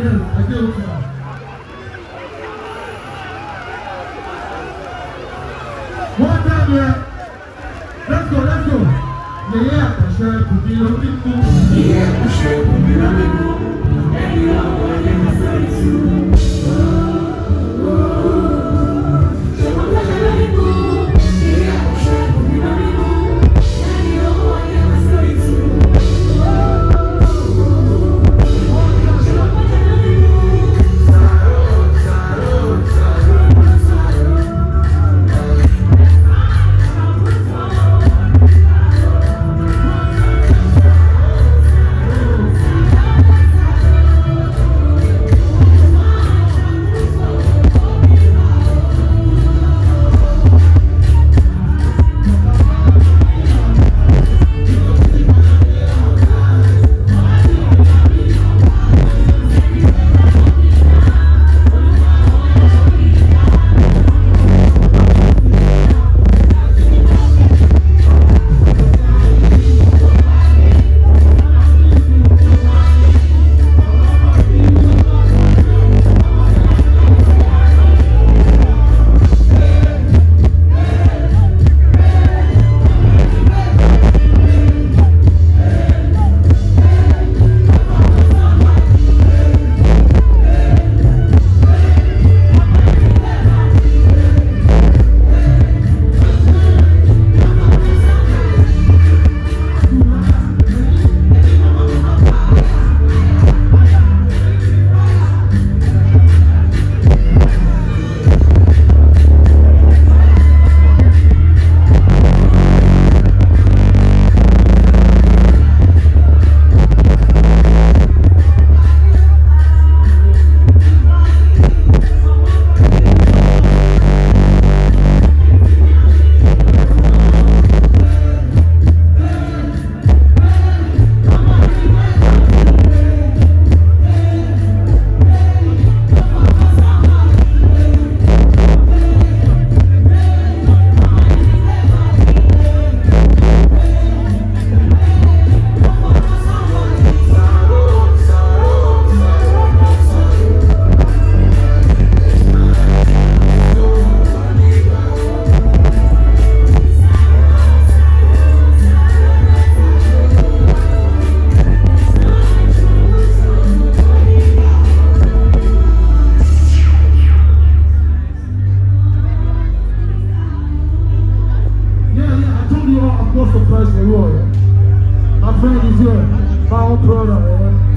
I do. One time, yeah. Let's go. Yeah, for sure. Could be looking cool. Yeah, for sure. Could be looking cool. And you know what I'm going to say too.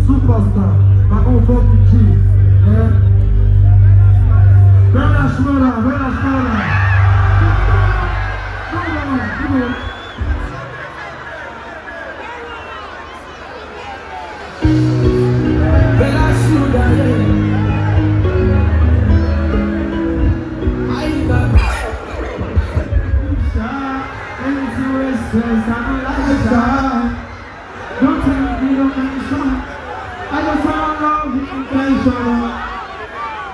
Superstar, my own fucking key, yeah. Shmurda. Come on. Don't tell me don't mention. I just want love with intention.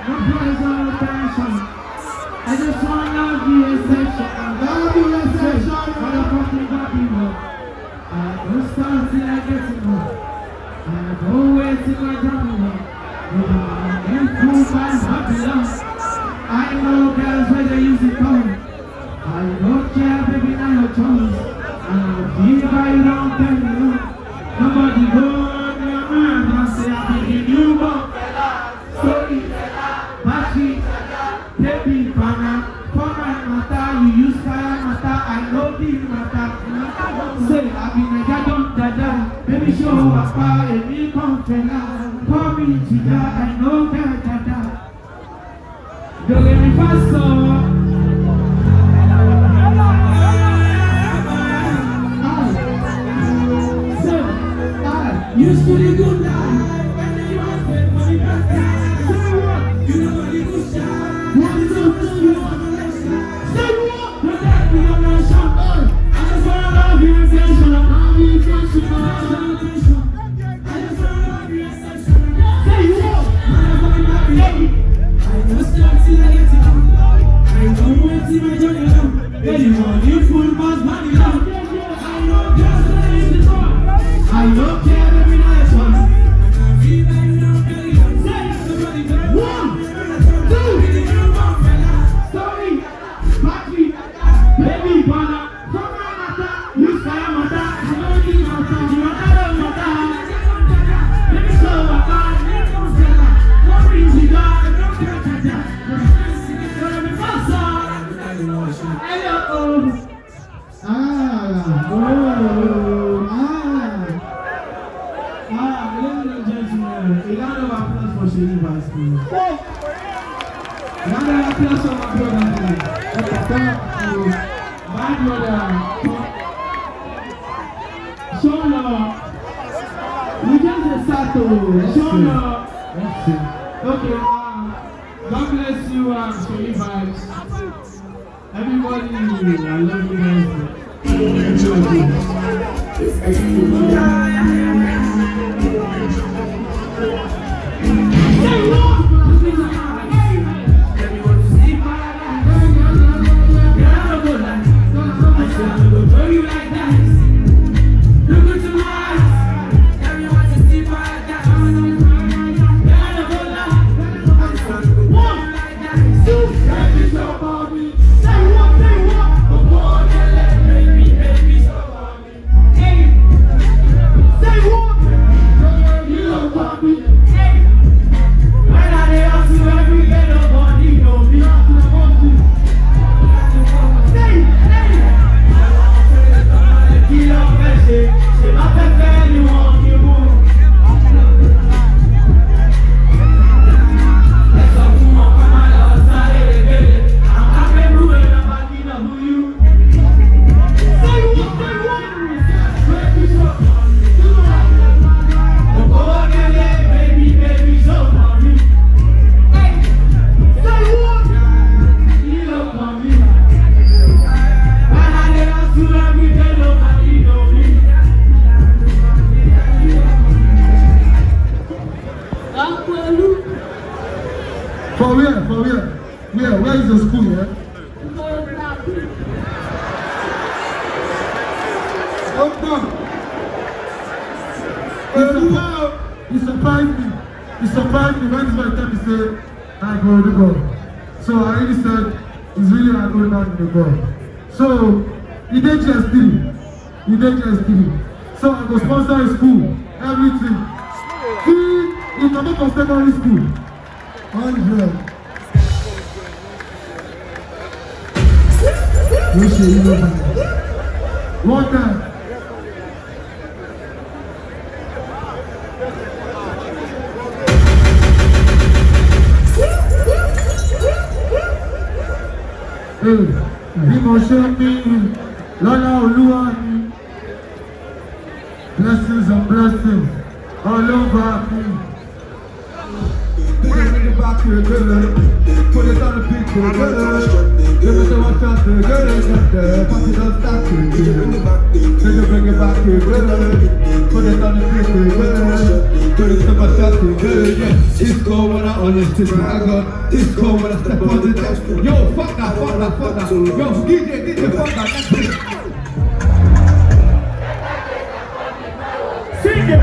No price or attention. I just want love the essential. Love the essential. For the fucking body more. I don't start till I get it more. I don't wait till I drop it more. Improve my Babylon. I know girls where they use it on. I don't care, baby, now your choice. And I'll be right on them. Nobody go on your man and say I'm making you go. Sorry, Bashi, baby, Pana, for my matter, you use fire matter, I know the matter. Say, I've been a dada, baby, show up, and me come fella. Call me Chica, I know that dada. Don't let me pass so. Used to the good life, and you want it for the best time. Say what? You know what the good shine. What is up to you on the left side? Say what? Don't let me on the shop. I just wanna love you attention. Love you attention. I just wanna love you attention. Say what? I just start till I get it on. I don't wait till my journey long. Baby, money full, boss money long. I know just what I need to know. I don't care. Say round of applause for Shmurda, please. Round of applause for my brother, please. My brother. Shmurda. We just start to Shmurda. Okay, God bless you, SEYI vibes. Everybody, I love you guys. Where is the school, yeah? He surprised me. He surprised me when it's my time to say, I go to go. So I really said, it's really an old man to go. So, he did just do. So I go sponsor his school, everything. He come up from secondary school. 100. One time. Hey, emotion me, Lola Oluwa me. Blessings and blessings all over me. Bring it back to the good. Put it on the beat to the good. Give it to my chance to the good. Pass it on stack to the good. Bring it back to the good. Put it on the beat to the good. Put it to my chance to the good. Yeah, disco when I on this tip. I got disco when I step on the desk. Yo, fuck that. Yo, DJ, fuck that. Sing it.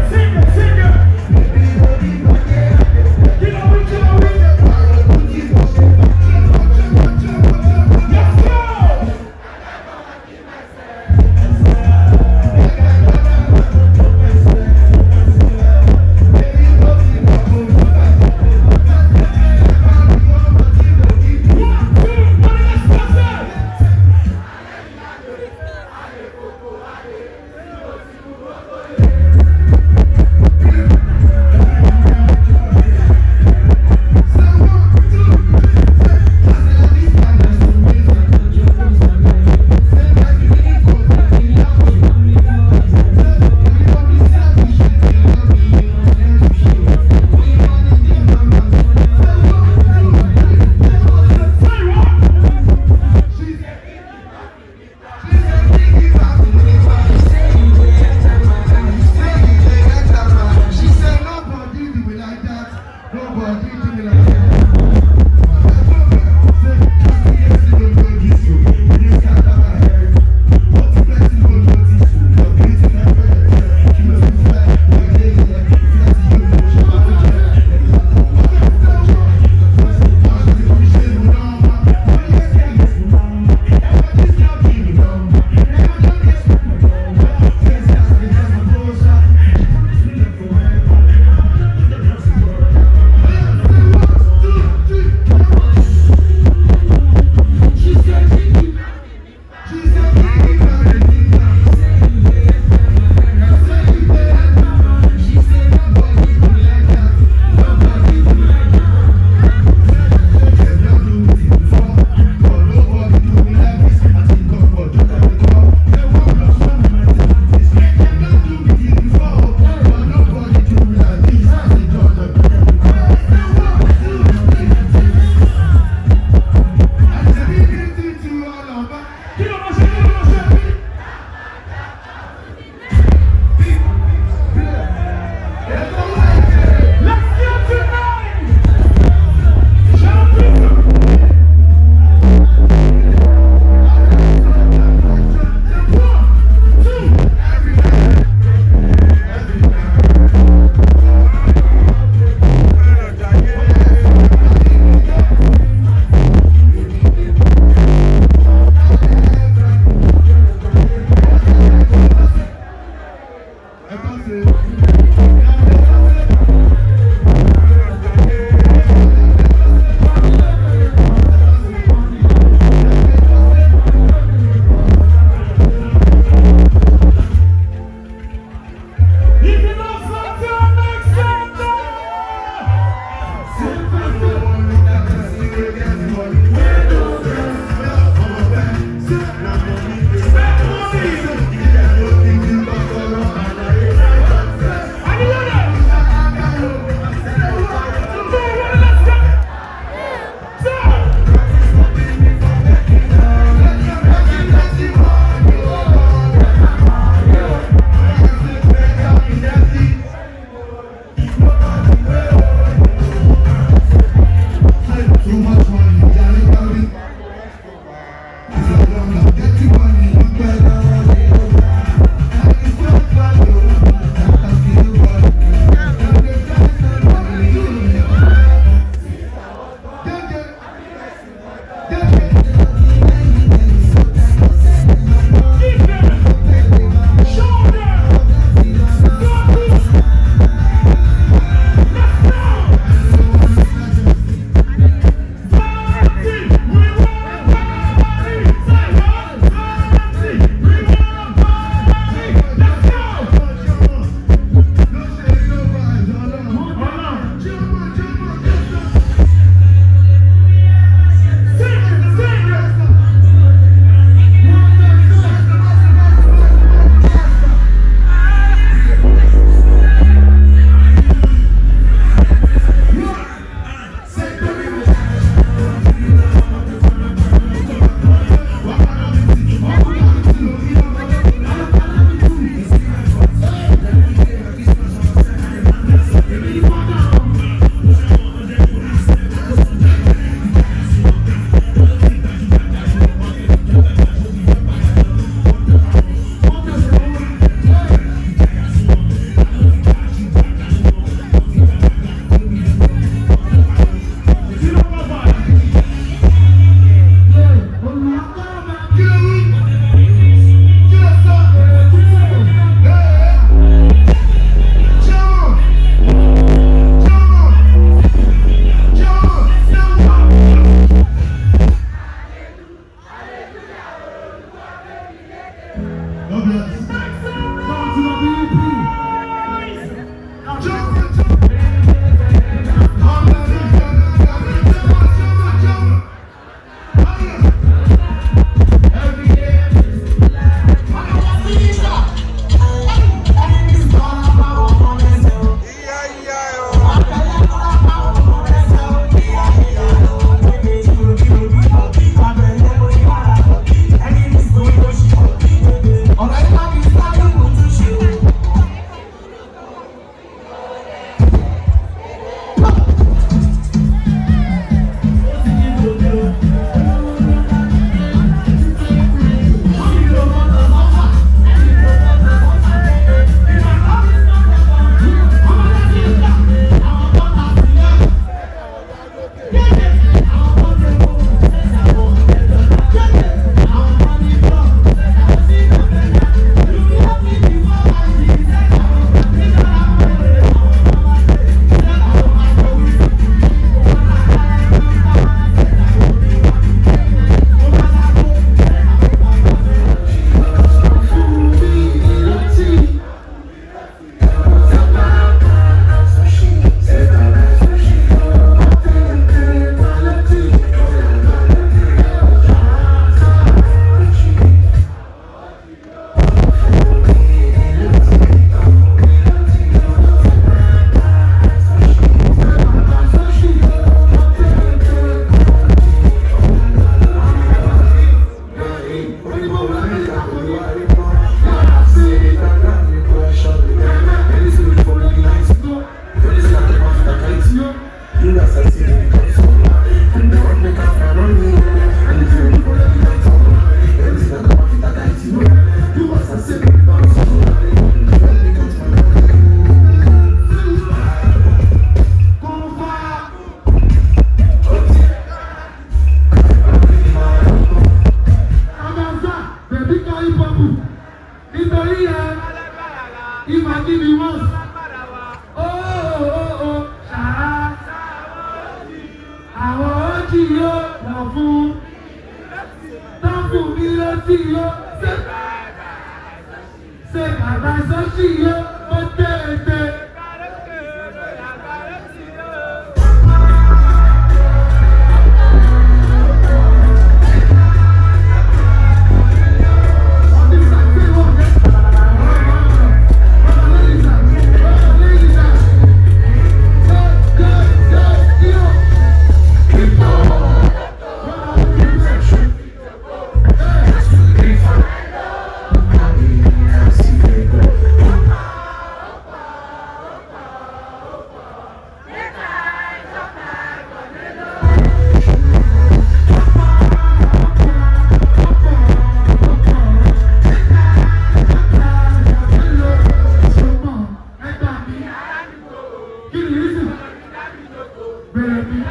Baby,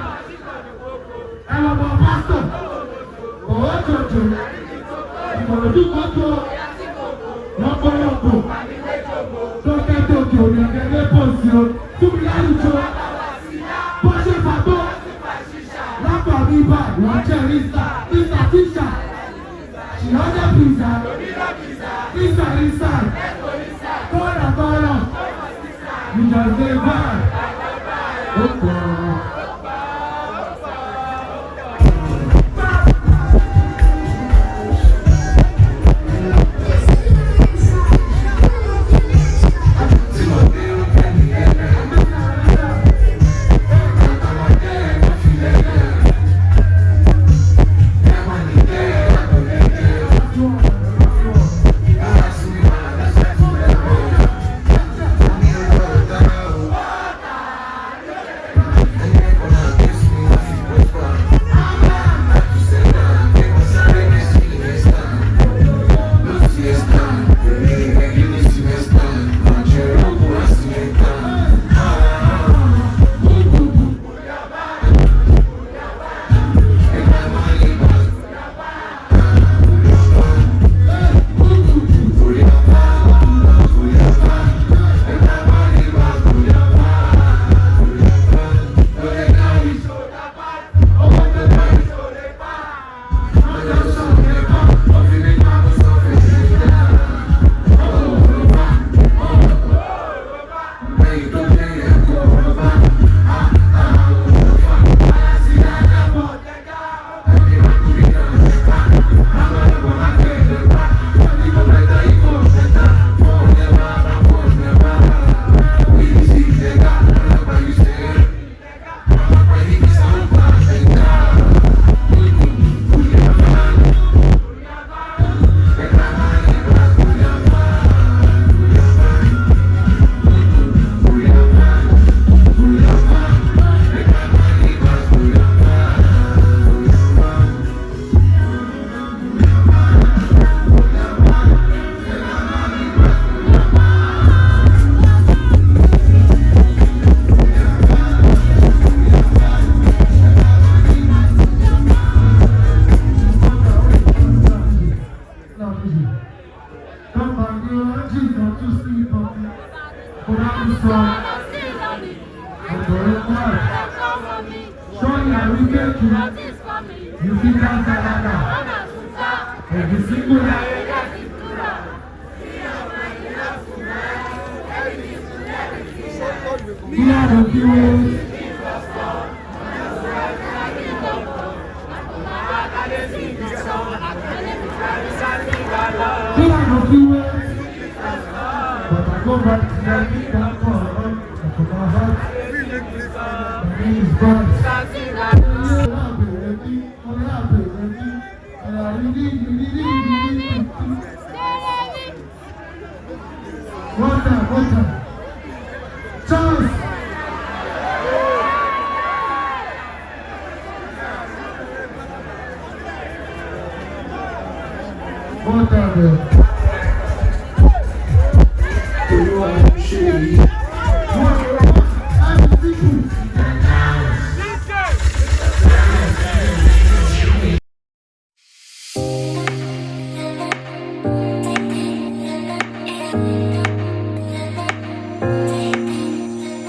I'm a pastor. Oh, Jojo. I'm going to do Jojo. Number. Don't get Jojo. You're going to post you. To be like you. Push it for both. Number me back. Watch her, Lisa. Tisha. She has a pizza. Lisa. Call. You just say bye. Okay. What